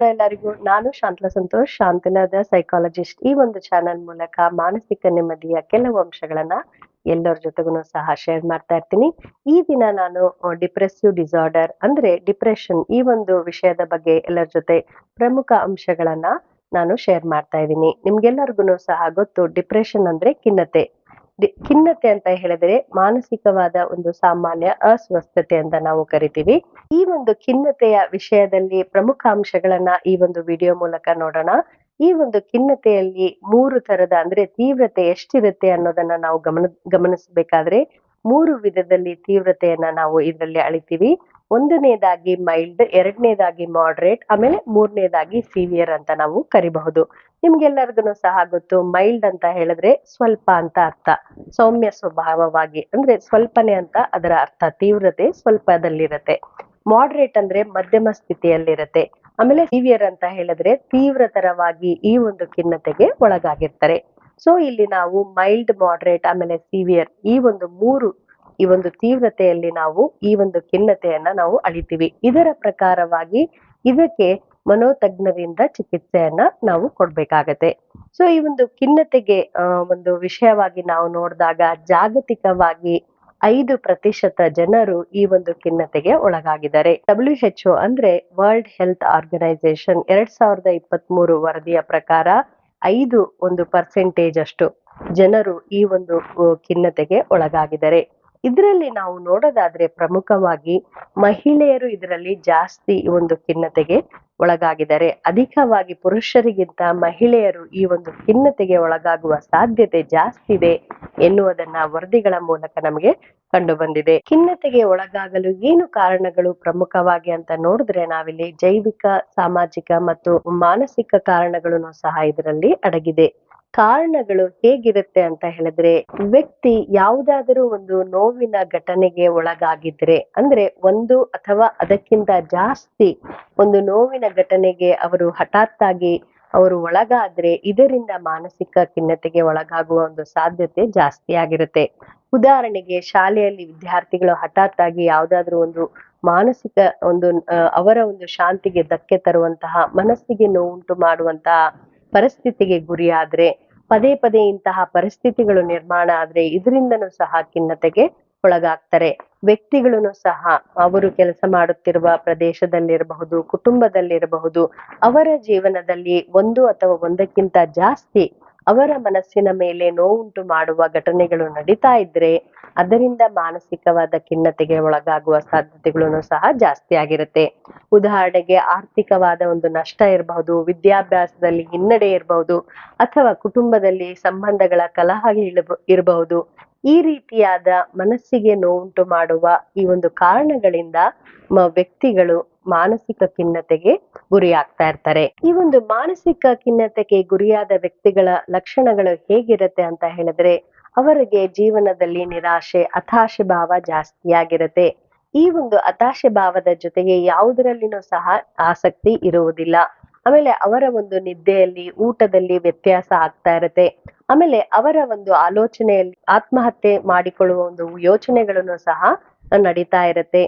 ಎಲ್ಲರಿಗೂ ನಾನು ಶಾಂತಲಾ ಸಂತೋಷ್, ಶಾಂತಿನಾದ ಸೈಕಾಲಜಿಸ್ಟ್. ಈ ಒಂದು ಚಾನೆಲ್ ಮೂಲಕ ಮಾನಸಿಕ ನೆಮ್ಮದಿಯ ಕೆಲವು ಅಂಶಗಳನ್ನ ಎಲ್ಲರ ಜೊತೆಗೂ ಸಹ ಶೇರ್ ಮಾಡ್ತಾ ಇರ್ತೀನಿ. ಈ ದಿನ ನಾನು ಡಿಪ್ರೆಸಿವ್ ಡಿಸಾರ್ಡರ್ ಅಂದ್ರೆ ಡಿಪ್ರೆಷನ್ ಈ ಒಂದು ವಿಷಯದ ಬಗ್ಗೆ ಎಲ್ಲರ ಜೊತೆ ಪ್ರಮುಖ ಅಂಶಗಳನ್ನ ನಾನು ಶೇರ್ ಮಾಡ್ತಾ ಇದ್ದೀನಿ. ನಿಮ್ಗೆಲ್ಲರಿಗೂ ಸಹ ಗೊತ್ತು, ಡಿಪ್ರೆಷನ್ ಅಂದ್ರೆ ಖಿನ್ನತೆ. ಖಿನ್ನತೆ ಅಂತ ಹೇಳಿದ್ರೆ ಮಾನಸಿಕವಾದ ಒಂದು ಸಾಮಾನ್ಯ ಅಸ್ವಸ್ಥತೆ ಅಂತ ನಾವು ಕರಿತೀವಿ. ಈ ಒಂದು ಖಿನ್ನತೆಯ ವಿಷಯದಲ್ಲಿ ಪ್ರಮುಖ ಅಂಶಗಳನ್ನ ಈ ಒಂದು ವಿಡಿಯೋ ಮೂಲಕ ನೋಡೋಣ. ಈ ಒಂದು ಖಿನ್ನತೆಯಲ್ಲಿ 3 ತರದ ಅಂದ್ರೆ ತೀವ್ರತೆ ಎಷ್ಟಿರುತ್ತೆ ಅನ್ನೋದನ್ನ ನಾವು ಗಮನಿಸಬೇಕಾದ್ರೆ 3 ವಿಧದಲ್ಲಿ ತೀವ್ರತೆಯನ್ನ ನಾವು ಇದರಲ್ಲಿ ಅಳಿತೀವಿ. ಒಂದನೇದಾಗಿ ಮೈಲ್ಡ್, ಎರಡನೇದಾಗಿ ಮಾಡರೇಟ್, ಆಮೇಲೆ ಮೂರನೇದಾಗಿ ಸಿವಿಯರ್ ಅಂತ ನಾವು ಕರಿಬಹುದು. ನಿಮ್ಗೆಲ್ಲರಿಗೂ ಸಹ ಗೊತ್ತು, ಮೈಲ್ಡ್ ಅಂತ ಹೇಳಿದ್ರೆ ಸ್ವಲ್ಪ ಅಂತ ಅರ್ಥ, ಸೌಮ್ಯ ಸ್ವಭಾವವಾಗಿ ಅಂದ್ರೆ ಸ್ವಲ್ಪನೇ ಅಂತ ಅದರ ಅರ್ಥ, ತೀವ್ರತೆ ಸ್ವಲ್ಪದಲ್ಲಿರತ್ತೆ. ಮಾಡರೇಟ್ ಅಂದ್ರೆ ಮಧ್ಯಮ ಸ್ಥಿತಿಯಲ್ಲಿರತ್ತೆ. ಆಮೇಲೆ ಸಿವಿಯರ್ ಅಂತ ಹೇಳಿದ್ರೆ ತೀವ್ರತರವಾಗಿ ಈ ಒಂದು ಖಿನ್ನತೆಗೆ ಒಳಗಾಗಿರ್ತಾರೆ. ಸೊ ಇಲ್ಲಿ ನಾವು ಮೈಲ್ಡ್, ಮಾಡರೇಟ್ ಆಮೇಲೆ ಸಿವಿಯರ್ ಈ ಒಂದು ತೀವ್ರತೆಯಲ್ಲಿ ನಾವು ಈ ಒಂದು ಖಿನ್ನತೆಯನ್ನ ನಾವು ಅಳಿತೀವಿ. ಇದರ ಪ್ರಕಾರವಾಗಿ ಇದಕ್ಕೆ ಮನೋತಜ್ಞರಿಂದ ಚಿಕಿತ್ಸೆಯನ್ನ ನಾವು ಕೊಡ್ಬೇಕಾಗತ್ತೆ. ಸೊ ಈ ಒಂದು ಖಿನ್ನತೆಗೆ ಒಂದು ವಿಷಯವಾಗಿ ನಾವು ನೋಡಿದಾಗ ಜಾಗತಿಕವಾಗಿ 5% ಜನರು ಈ ಒಂದು ಖಿನ್ನತೆಗೆ ಒಳಗಾಗಿದ್ದಾರೆ. WHO ಅಂದ್ರೆ ವರ್ಲ್ಡ್ ಹೆಲ್ತ್ ಆರ್ಗನೈಸೇಷನ್ 2023 ವರದಿಯ ಪ್ರಕಾರ 5% ಅಷ್ಟು ಜನರು ಈ ಒಂದು ಖಿನ್ನತೆಗೆ ಒಳಗಾಗಿದ್ದಾರೆ. ಇದರಲ್ಲಿ ನಾವು ನೋಡೋದಾದ್ರೆ ಪ್ರಮುಖವಾಗಿ ಮಹಿಳೆಯರು ಇದರಲ್ಲಿ ಜಾಸ್ತಿ ಈ ಒಂದು ಖಿನ್ನತೆಗೆ ಒಳಗಾಗಿದ್ದಾರೆ. ಅಧಿಕವಾಗಿ ಪುರುಷರಿಗಿಂತ ಮಹಿಳೆಯರು ಈ ಒಂದು ಖಿನ್ನತೆಗೆ ಒಳಗಾಗುವ ಸಾಧ್ಯತೆ ಜಾಸ್ತಿ ಇದೆ ಎನ್ನುವುದನ್ನ ವರದಿಗಳ ಮೂಲಕ ನಮಗೆ ಕಂಡು ಬಂದಿದೆ. ಖಿನ್ನತೆಗೆ ಒಳಗಾಗಲು ಏನು ಕಾರಣಗಳು ಪ್ರಮುಖವಾಗಿ ಅಂತ ನೋಡಿದ್ರೆ ನಾವಿಲ್ಲಿ ಜೈವಿಕ, ಸಾಮಾಜಿಕ ಮತ್ತು ಮಾನಸಿಕ ಕಾರಣಗಳನ್ನು ಸಹ ಇದರಲ್ಲಿ ಅಡಗಿದೆ. ಕಾರಣಗಳು ಹೇಗಿರುತ್ತೆ ಅಂತ ಹೇಳಿದ್ರೆ, ವ್ಯಕ್ತಿ ಯಾವುದಾದರೂ ಒಂದು ನೋವಿನ ಘಟನೆಗೆ ಒಳಗಾಗಿದ್ರೆ ಅಂದ್ರೆ ಒಂದು ಅಥವಾ ಅದಕ್ಕಿಂತ ಜಾಸ್ತಿ ಒಂದು ನೋವಿನ ಘಟನೆಗೆ ಅವರು ಹಠಾತ್ತಾಗಿ ಅವರು ಒಳಗಾದ್ರೆ ಇದರಿಂದ ಮಾನಸಿಕ ಖಿನ್ನತೆಗೆ ಒಳಗಾಗುವ ಒಂದು ಸಾಧ್ಯತೆ ಜಾಸ್ತಿ ಆಗಿರುತ್ತೆ. ಉದಾಹರಣೆಗೆ, ಶಾಲೆಯಲ್ಲಿ ವಿದ್ಯಾರ್ಥಿಗಳು ಹಠಾತ್ತಾಗಿ ಯಾವ್ದಾದ್ರು ಒಂದು ಮಾನಸಿಕ ಒಂದು ಅವರ ಒಂದು ಶಾಂತಿಗೆ ಧಕ್ಕೆ ತರುವಂತಹ, ಮನಸ್ಸಿಗೆ ನೋವುಂಟು ಮಾಡುವಂತಹ ಪರಿಸ್ಥಿತಿಗೆ ಗುರಿಯಾದ್ರೆ, ಪದೇ ಪದೇ ಇಂತಹ ಪರಿಸ್ಥಿತಿಗಳು ನಿರ್ಮಾಣ ಆದ್ರೆ ಇದರಿಂದನೂ ಸಹ ಖಿನ್ನತೆಗೆ ಒಳಗಾಗ್ತಾರೆ. ವ್ಯಕ್ತಿಗಳನ್ನು ಸಹ ಅವರು ಕೆಲಸ ಮಾಡುತ್ತಿರುವ ಪ್ರದೇಶದಲ್ಲಿರಬಹುದು, ಕುಟುಂಬದಲ್ಲಿರಬಹುದು, ಅವರ ಜೀವನದಲ್ಲಿ ಒಂದು ಅಥವಾ ಒಂದಕ್ಕಿಂತ ಜಾಸ್ತಿ ಅವರ ಮನಸ್ಸಿನ ಮೇಲೆ ನೋವುಂಟು ಮಾಡುವ ಘಟನೆಗಳು ನಡೀತಾ ಇದ್ರೆ ಅದರಿಂದ ಮಾನಸಿಕವಾದ ಖಿನ್ನತೆಗೆ ಒಳಗಾಗುವ ಸಾಧ್ಯತೆಗಳನ್ನು ಸಹ ಜಾಸ್ತಿ ಆಗಿರುತ್ತೆ. ಉದಾಹರಣೆಗೆ, ಆರ್ಥಿಕವಾದ ಒಂದು ನಷ್ಟ ಇರಬಹುದು, ವಿದ್ಯಾಭ್ಯಾಸದಲ್ಲಿ ಹಿನ್ನಡೆ ಇರಬಹುದು, ಅಥವಾ ಕುಟುಂಬದಲ್ಲಿ ಸಂಬಂಧಗಳ ಕಲಹ ಇರಬಹುದು. ಈ ರೀತಿಯಾದ ಮನಸ್ಸಿಗೆ ನೋವುಂಟು ಮಾಡುವ ಈ ಒಂದು ಕಾರಣಗಳಿಂದ ವ್ಯಕ್ತಿಗಳು ಮಾನಸಿಕ ಖಿನ್ನತೆಗೆ ಗುರಿಯಾಗ್ತಾ ಇರ್ತಾರೆ. ಈ ಒಂದು ಮಾನಸಿಕ ಖಿನ್ನತೆಗೆ ಗುರಿಯಾದ ವ್ಯಕ್ತಿಗಳ ಲಕ್ಷಣಗಳು ಹೇಗಿರುತ್ತೆ ಅಂತ ಹೇಳಿದ್ರೆ, ಅವರಿಗೆ ಜೀವನದಲ್ಲಿ ನಿರಾಶೆ, ಹತಾಶೆ ಭಾವ ಜಾಸ್ತಿಯಾಗಿರುತ್ತೆ. ಈ ಒಂದು ಹತಾಶೆ ಭಾವದ ಜೊತೆಗೆ ಯಾವುದರಲ್ಲಿನೂ ಸಹ ಆಸಕ್ತಿ ಇರುವುದಿಲ್ಲ. ಆಮೇಲೆ ಅವರ ಒಂದು ನಿದ್ದೆಯಲ್ಲಿ, ಊಟದಲ್ಲಿ ವ್ಯತ್ಯಾಸ ಆಗ್ತಾ ಇರುತ್ತೆ. ಆಮೇಲೆ ಅವರ ಒಂದು ಆಲೋಚನೆಯಲ್ಲಿ ಆತ್ಮಹತ್ಯೆ ಮಾಡಿಕೊಳ್ಳುವ ಒಂದು ಯೋಚನೆಗಳನ್ನು ಸಹ ನಡೀತಾ ಇರುತ್ತೆ.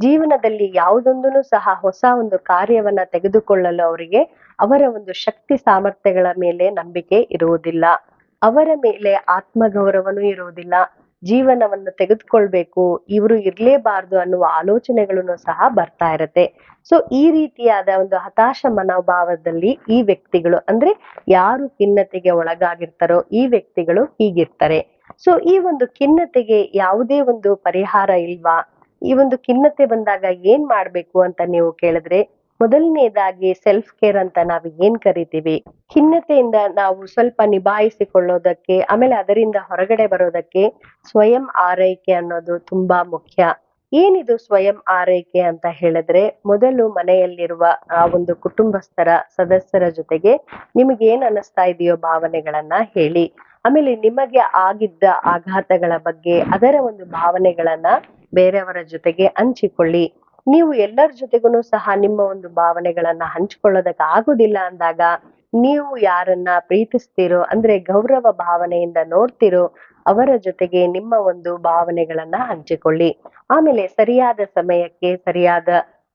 ಜೀವನದಲ್ಲಿ ಯಾವುದೊಂದನ್ನು ಸಹ ಹೊಸ ಒಂದು ಕಾರ್ಯವನ್ನ ತೆಗೆದುಕೊಳ್ಳಲು ಅವರಿಗೆ ಅವರ ಒಂದು ಶಕ್ತಿ ಸಾಮರ್ಥ್ಯಗಳ ಮೇಲೆ ನಂಬಿಕೆ ಇರುವುದಿಲ್ಲ. ಅವರ ಮೇಲೆ ಆತ್ಮಗೌರವನೂ ಇರುವುದಿಲ್ಲ. ಜೀವನವನ್ನು ತೆಗೆದುಕೊಳ್ಬೇಕು, ಇವರು ಇರ್ಲೇಬಾರ್ದು ಅನ್ನುವ ಆಲೋಚನೆಗಳನ್ನು ಸಹ ಬರ್ತಾ ಇರತ್ತೆ. ಸೊ ಈ ರೀತಿಯಾದ ಒಂದು ಹತಾಶ ಮನೋಭಾವದಲ್ಲಿ ಈ ವ್ಯಕ್ತಿಗಳು ಅಂದ್ರೆ ಯಾರು ಖಿನ್ನತೆಗೆ ಒಳಗಾಗಿರ್ತಾರೋ ಈ ವ್ಯಕ್ತಿಗಳು ಹೀಗಿರ್ತಾರೆ. ಸೊ ಈ ಒಂದು ಖಿನ್ನತೆಗೆ ಯಾವುದೇ ಒಂದು ಪರಿಹಾರ ಇಲ್ವಾ? ಈ ಒಂದು ಖಿನ್ನತೆ ಬಂದಾಗ ಏನ್ ಮಾಡ್ಬೇಕು ಅಂತ ನೀವು ಕೇಳಿದ್ರೆ, ಮೊದಲನೇದಾಗಿ ಸೆಲ್ಫ್ ಕೇರ್ ಅಂತ ನಾವು ಏನ್ ಕರಿತೀವಿ, ಖಿನ್ನತೆಯಿಂದ ನಾವು ಸ್ವಲ್ಪ ನಿಭಾಯಿಸಿಕೊಳ್ಳೋದಕ್ಕೆ, ಆಮೇಲೆ ಅದರಿಂದ ಹೊರಗಡೆ ಬರೋದಕ್ಕೆ ಸ್ವಯಂ ಆರೈಕೆ ಅನ್ನೋದು ತುಂಬಾ ಮುಖ್ಯ. ಏನಿದು ಸ್ವಯಂ ಆರೈಕೆ ಅಂತ ಹೇಳಿದ್ರೆ, ಮೊದಲು ಮನೆಯಲ್ಲಿರುವ ಆ ಒಂದು ಕುಟುಂಬಸ್ಥರ ಸದಸ್ಯರ ಜೊತೆಗೆ ನಿಮಗೆ ಏನ್ ಅನಿಸ್ತಾ ಇದೆಯೋ ಭಾವನೆಗಳನ್ನ ಹೇಳಿ. ಆಮೇಲೆ ನಿಮಗೆ ಆಗಿದ್ದ ಆಘಾತಗಳ ಬಗ್ಗೆ ಅದರ ಒಂದು ಭಾವನೆಗಳನ್ನ ಬೇರೆಯವರ ಜೊತೆಗೆ ಹಂಚಿಕೊಳ್ಳಿ. ನೀವು ಎಲ್ಲರ ಜೊತೆಗೂ ಸಹ ನಿಮ್ಮ ಒಂದು ಭಾವನೆಗಳನ್ನ ಹಂಚಿಕೊಳ್ಳೋದಕ್ಕೆ ಆಗುದಿಲ್ಲ ಅಂದಾಗ, ನೀವು ಯಾರನ್ನ ಪ್ರೀತಿಸ್ತೀರೋ ಅಂದ್ರೆ ಗೌರವ ಭಾವನೆಯಿಂದ ನೋಡ್ತಿರೋ ಅವರ ಜೊತೆಗೆ ನಿಮ್ಮ ಒಂದು ಭಾವನೆಗಳನ್ನ ಹಂಚಿಕೊಳ್ಳಿ. ಆಮೇಲೆ ಸರಿಯಾದ ಸಮಯಕ್ಕೆ ಸರಿಯಾದ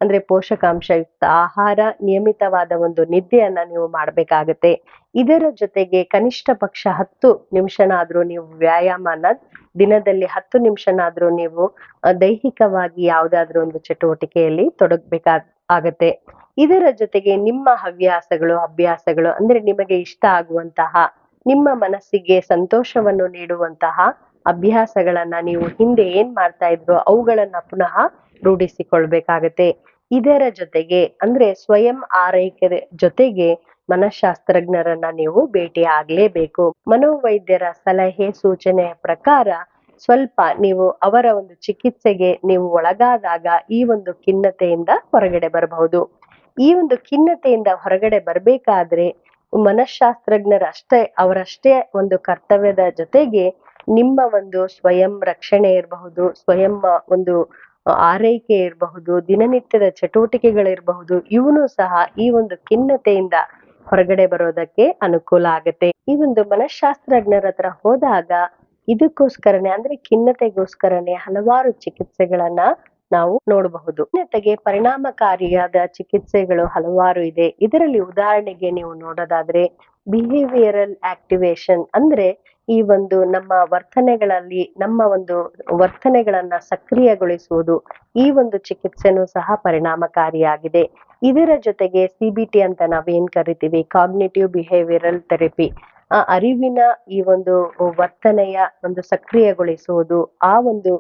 ಅಂದ್ರೆ ಪೋಷಕಾಂಶಯುಕ್ತ ಆಹಾರ, ನಿಯಮಿತವಾದ ಒಂದು ನಿದ್ದೆಯನ್ನ ನೀವು ಮಾಡಬೇಕಾಗತ್ತೆ. ಇದರ ಜೊತೆಗೆ ಕನಿಷ್ಠ ಪಕ್ಷ 10 ನಿಮಿಷನಾದ್ರೂ ನೀವು ವ್ಯಾಯಾಮನ ದಿನದಲ್ಲಿ 10 ನಿಮಿಷನಾದ್ರೂ ನೀವು ದೈಹಿಕವಾಗಿ ಯಾವುದಾದ್ರೂ ಒಂದು ಚಟುವಟಿಕೆಯಲ್ಲಿ ಆಗತ್ತೆ. ಇದರ ಜೊತೆಗೆ ನಿಮ್ಮ ಹವ್ಯಾಸಗಳು, ಅಭ್ಯಾಸಗಳು ಅಂದ್ರೆ ನಿಮಗೆ ಇಷ್ಟ ಆಗುವಂತಹ, ನಿಮ್ಮ ಮನಸ್ಸಿಗೆ ಸಂತೋಷವನ್ನು ನೀಡುವಂತಹ ಅಭ್ಯಾಸಗಳನ್ನ ನೀವು ಹಿಂದೆ ಏನ್ ಮಾಡ್ತಾ ಇದ್ರೋ ಅವುಗಳನ್ನ ಪುನಃ ರೂಢಿಸಿಕೊಳ್ಬೇಕಾಗತ್ತೆ. ಇದರ ಜೊತೆಗೆ ಅಂದ್ರೆ ಸ್ವಯಂ ಆರೈಕೆ ಜೊತೆಗೆ ಮನಃಶಾಸ್ತ್ರಜ್ಞರನ್ನ ನೀವು ಭೇಟಿ ಆಗ್ಲೇಬೇಕು. ಮನೋವೈದ್ಯರ ಸಲಹೆ ಸೂಚನೆಯ ಪ್ರಕಾರ ಸ್ವಲ್ಪ ನೀವು ಅವರ ಒಂದು ಚಿಕಿತ್ಸೆಗೆ ನೀವು ಒಳಗಾದಾಗ ಈ ಒಂದು ಖಿನ್ನತೆಯಿಂದ ಹೊರಗಡೆ ಬರಬಹುದು. ಈ ಒಂದು ಖಿನ್ನತೆಯಿಂದ ಹೊರಗಡೆ ಬರ್ಬೇಕಾದ್ರೆ ಅವರಷ್ಟೇ ಒಂದು ಕರ್ತವ್ಯದ ಜೊತೆಗೆ ನಿಮ್ಮ ಒಂದು ಸ್ವಯಂ ರಕ್ಷಣೆ ಇರಬಹುದು, ಸ್ವಯಂ ಒಂದು ಆರೈಕೆ ಇರಬಹುದು, ದಿನನಿತ್ಯದ ಚಟುವಟಿಕೆಗಳಿರಬಹುದು, ಇವನು ಸಹ ಈ ಒಂದು ಖಿನ್ನತೆಯಿಂದ ಹೊರಗಡೆ ಬರೋದಕ್ಕೆ ಅನುಕೂಲ ಆಗತ್ತೆ. ಈ ಒಂದು ಮನಃಶಾಸ್ತ್ರಜ್ಞರ ಹತ್ರ ಹೋದಾಗ ಇದಕ್ಕೋಸ್ಕರನೇ ಅಂದ್ರೆ ಖಿನ್ನತೆಗೋಸ್ಕರನೇ ಹಲವಾರು ಚಿಕಿತ್ಸೆಗಳನ್ನ ನಾವು ನೋಡಬಹುದು. ಖಿನ್ನತೆಗೆ ಪರಿಣಾಮಕಾರಿಯಾದ ಚಿಕಿತ್ಸೆಗಳು ಹಲವಾರು ಇದೆ. ಇದರಲ್ಲಿ ಉದಾಹರಣೆಗೆ ನೀವು ನೋಡೋದಾದ್ರೆ ಬಿಹೇವಿಯರಲ್ ಆಕ್ಟಿವೇಶನ್ ಅಂದ್ರೆ ಈ ಒಂದು ನಮ್ಮ ವರ್ತನೆಗಳನ್ನ ಸಕ್ರಿಯಗೊಳಿಸುವುದು, ಈ ಒಂದು ಚಿಕಿತ್ಸೆನೂ ಸಹ ಪರಿಣಾಮಕಾರಿಯಾಗಿದೆ. ಇದರ ಜೊತೆಗೆ CBT ಅಂತ ನಾವೇನ್ ಕರಿತೀವಿ, ಕಾಗ್ನಿಟಿವ್ ಬಿಹೇವಿಯರಲ್ ಥೆರಪಿ, ಅರಿವಿನ ಈ ಒಂದು ವರ್ತನೆಯ ಒಂದು ಸಕ್ರಿಯಗೊಳಿಸುವುದು, ಆ ಒಂದು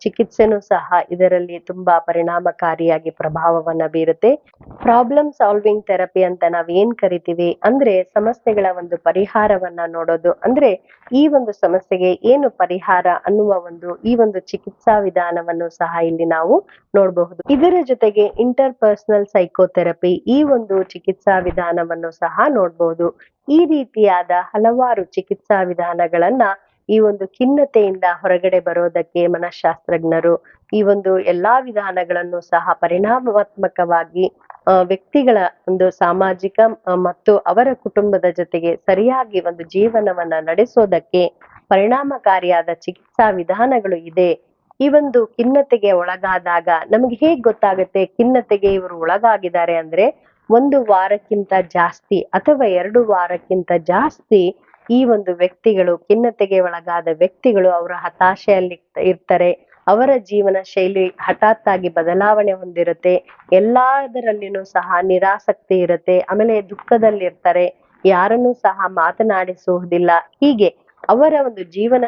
ಚಿಕಿತ್ಸೆನೂ ಸಹ ಇದರಲ್ಲಿ ತುಂಬಾ ಪರಿಣಾಮಕಾರಿಯಾಗಿ ಪ್ರಭಾವವನ್ನ ಬೀರುತ್ತೆ. ಪ್ರಾಬ್ಲಮ್ ಸಾಲ್ವಿಂಗ್ ಥೆರಪಿ ಅಂತ ನಾವ್ ಏನ್ ಕರಿತೀವಿ ಅಂದ್ರೆ ಸಮಸ್ಯೆಗಳ ಒಂದು ಪರಿಹಾರವನ್ನ ನೋಡೋದು, ಅಂದ್ರೆ ಈ ಒಂದು ಸಮಸ್ಯೆಗೆ ಏನು ಪರಿಹಾರ ಅನ್ನುವ ಈ ಒಂದು ಚಿಕಿತ್ಸಾ ವಿಧಾನವನ್ನು ಸಹ ಇಲ್ಲಿ ನಾವು ನೋಡಬಹುದು. ಇದರ ಜೊತೆಗೆ ಇಂಟರ್ಪರ್ಸನಲ್ ಸೈಕೋಥೆರಪಿ, ಈ ಒಂದು ಚಿಕಿತ್ಸಾ ವಿಧಾನವನ್ನು ಸಹ ನೋಡಬಹುದು. ಈ ರೀತಿಯಾದ ಹಲವಾರು ಚಿಕಿತ್ಸಾ ವಿಧಾನಗಳನ್ನ ಈ ಒಂದು ಖಿನ್ನತೆಯಿಂದ ಹೊರಗಡೆ ಬರೋದಕ್ಕೆ ಮನಃಶಾಸ್ತ್ರಜ್ಞರು ಈ ಒಂದು ಎಲ್ಲಾ ವಿಧಾನಗಳನ್ನು ಸಹ ಪರಿಣಾಮಾತ್ಮಕವಾಗಿ ವ್ಯಕ್ತಿಗಳ ಒಂದು ಸಾಮಾಜಿಕ ಮತ್ತು ಅವರ ಕುಟುಂಬದ ಜೊತೆಗೆ ಸರಿಯಾಗಿ ಒಂದು ಜೀವನವನ್ನ ನಡೆಸೋದಕ್ಕೆ ಪರಿಣಾಮಕಾರಿಯಾದ ಚಿಕಿತ್ಸಾ ವಿಧಾನಗಳು ಇದೆ. ಈ ಒಂದು ಖಿನ್ನತೆಗೆ ಒಳಗಾದಾಗ ನಮ್ಗೆ ಹೇಗ್ ಗೊತ್ತಾಗುತ್ತೆ ಖಿನ್ನತೆಗೆ ಇವರು ಒಳಗಾಗಿದ್ದಾರೆ ಅಂದ್ರೆ 1 ವಾರಕ್ಕಿಂತ ಜಾಸ್ತಿ ಅಥವಾ 2 ವಾರಕ್ಕಿಂತ ಜಾಸ್ತಿ ಈ ಒಂದು ವ್ಯಕ್ತಿಗಳು, ಖಿನ್ನತೆಗೆ ಒಳಗಾದ ವ್ಯಕ್ತಿಗಳು ಅವರ ಹತಾಶೆಯಲ್ಲಿ ಇರ್ತಾರೆ. ಅವರ ಜೀವನ ಶೈಲಿ ಹಠಾತ್ ಆಗಿ ಬದಲಾವಣೆ ಹೊಂದಿರುತ್ತೆ. ಎಲ್ಲದರಲ್ಲಿನೂ ಸಹ ನಿರಾಸಕ್ತಿ ಇರುತ್ತೆ. ಆಮೇಲೆ ದುಃಖದಲ್ಲಿರ್ತಾರೆ. ಯಾರನ್ನೂ ಸಹ ಮಾತನಾಡಿಸುವುದಿಲ್ಲ. ಹೀಗೆ ಅವರ ಒಂದು ಜೀವನ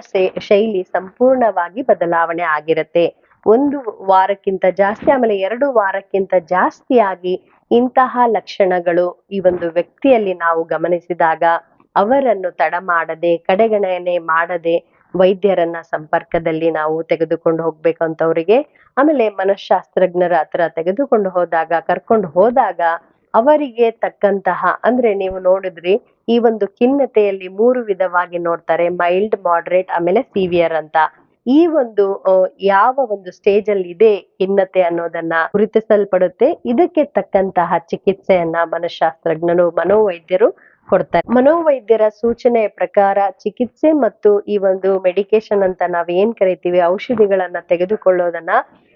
ಶೈಲಿ ಸಂಪೂರ್ಣವಾಗಿ ಬದಲಾವಣೆ ಆಗಿರುತ್ತೆ. 1 ವಾರಕ್ಕಿಂತ ಜಾಸ್ತಿ, ಆಮೇಲೆ 2 ವಾರಕ್ಕಿಂತ ಜಾಸ್ತಿಯಾಗಿ ಇಂತಹ ಲಕ್ಷಣಗಳು ಈ ಒಂದು ವ್ಯಕ್ತಿಯಲ್ಲಿ ನಾವು ಗಮನಿಸಿದಾಗ ಅವರನ್ನು ತಡ ಮಾಡದೆ, ಕಡೆಗಣನೆ ಮಾಡದೆ ವೈದ್ಯರನ್ನ ಸಂಪರ್ಕದಲ್ಲಿ ನಾವು ತೆಗೆದುಕೊಂಡು ಹೋಗ್ಬೇಕಂತವ್ರಿಗೆ. ಆಮೇಲೆ ಮನಃಶಾಸ್ತ್ರಜ್ಞರ ಹತ್ರ ಕರ್ಕೊಂಡು ಹೋದಾಗ ಅವರಿಗೆ ತಕ್ಕಂತಹ ಅಂದ್ರೆ ನೀವು ನೋಡಿದ್ರಿ ಈ ಒಂದು ಖಿನ್ನತೆಯಲ್ಲಿ 3 ವಿಧವಾಗಿ ನೋಡ್ತಾರೆ, ಮೈಲ್ಡ್, ಮಾಡರೇಟ್, ಆಮೇಲೆ ಸಿವಿಯರ್ ಅಂತ. ಈ ಒಂದು ಯಾವ ಒಂದು ಸ್ಟೇಜ್ ಅಲ್ಲಿ ಇದೆ ಖಿನ್ನತೆ ಅನ್ನೋದನ್ನ ಗುರುತಿಸಲ್ಪಡುತ್ತೆ. ಇದಕ್ಕೆ ತಕ್ಕಂತಹ ಚಿಕಿತ್ಸೆಯನ್ನ ಮನಃಶಾಸ್ತ್ರಜ್ಞರು, ಮನೋವೈದ್ಯರು ಕೊಡ್ತಾರೆ. ಮನೋವೈದ್ಯರ ಸೂಚನೆಯ ಪ್ರಕಾರ ಚಿಕಿತ್ಸೆ ಮತ್ತು ಈ ಒಂದು ಮೆಡಿಕೇಶನ್ ಅಂತ ನಾವ್ ಏನ್ ಕರಿತೀವಿ, ಔಷಧಿಗಳನ್ನ ತೆಗೆದುಕೊಳ್ಳೋದನ್ನ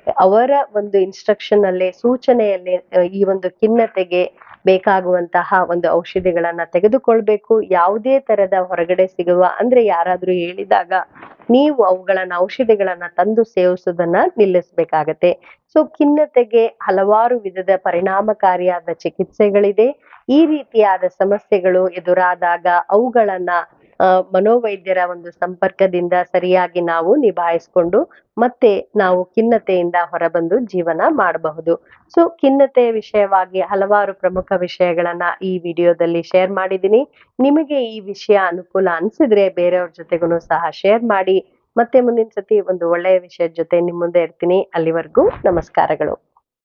ಅವರ ಒಂದು ಇನ್ಸ್ಟ್ರಕ್ಷನ್ ಅಲ್ಲೇ, ಸೂಚನೆಯಲ್ಲೇ ಈ ಒಂದು ಖಿನ್ನತೆಗೆ ಬೇಕಾಗುವಂತಹ ಒಂದು ಔಷಧಿಗಳನ್ನ ತೆಗೆದುಕೊಳ್ಬೇಕು. ಯಾವುದೇ ತರದ ಹೊರಗಡೆ ಸಿಗುವ ಅಂದ್ರೆ ಯಾರಾದ್ರೂ ಹೇಳಿದಾಗ ನೀವು ಔಷಧಿಗಳನ್ನ ತಂದು ಸೇವಿಸೋದನ್ನ ನಿಲ್ಲಿಸ್ಬೇಕಾಗತ್ತೆ. ಸೊ ಖಿನ್ನತೆಗೆ ಹಲವಾರು ವಿಧದ ಪರಿಣಾಮಕಾರಿಯಾದ ಚಿಕಿತ್ಸೆಗಳಿದೆ. ಈ ರೀತಿಯಾದ ಸಮಸ್ಯೆಗಳು ಎದುರಾದಾಗ ಅವುಗಳನ್ನ ಮನೋವೈದ್ಯರ ಒಂದು ಸಂಪರ್ಕದಿಂದ ಸರಿಯಾಗಿ ನಾವು ನಿಭಾಯಿಸ್ಕೊಂಡು ಮತ್ತೆ ನಾವು ಖಿನ್ನತೆಯಿಂದ ಹೊರಬಂದು ಜೀವನ ಮಾಡಬಹುದು. ಸೊ ಖಿನ್ನತೆಯ ವಿಷಯವಾಗಿ ಹಲವಾರು ಪ್ರಮುಖ ವಿಷಯಗಳನ್ನ ಈ ವಿಡಿಯೋದಲ್ಲಿ ಶೇರ್ ಮಾಡಿದ್ದೀನಿ. ನಿಮಗೆ ಈ ವಿಷಯ ಅನುಕೂಲ ಅನ್ಸಿದ್ರೆ ಬೇರೆಯವ್ರ ಜೊತೆಗೂ ಸಹ ಶೇರ್ ಮಾಡಿ. ಮತ್ತೆ ಮುಂದಿನ ಸತಿ ಒಂದು ಒಳ್ಳೆಯ ವಿಷಯದ ಜೊತೆ ನಿಮ್ ಮುಂದೆ ಇರ್ತೀನಿ. ಅಲ್ಲಿವರೆಗೂ ನಮಸ್ಕಾರಗಳು.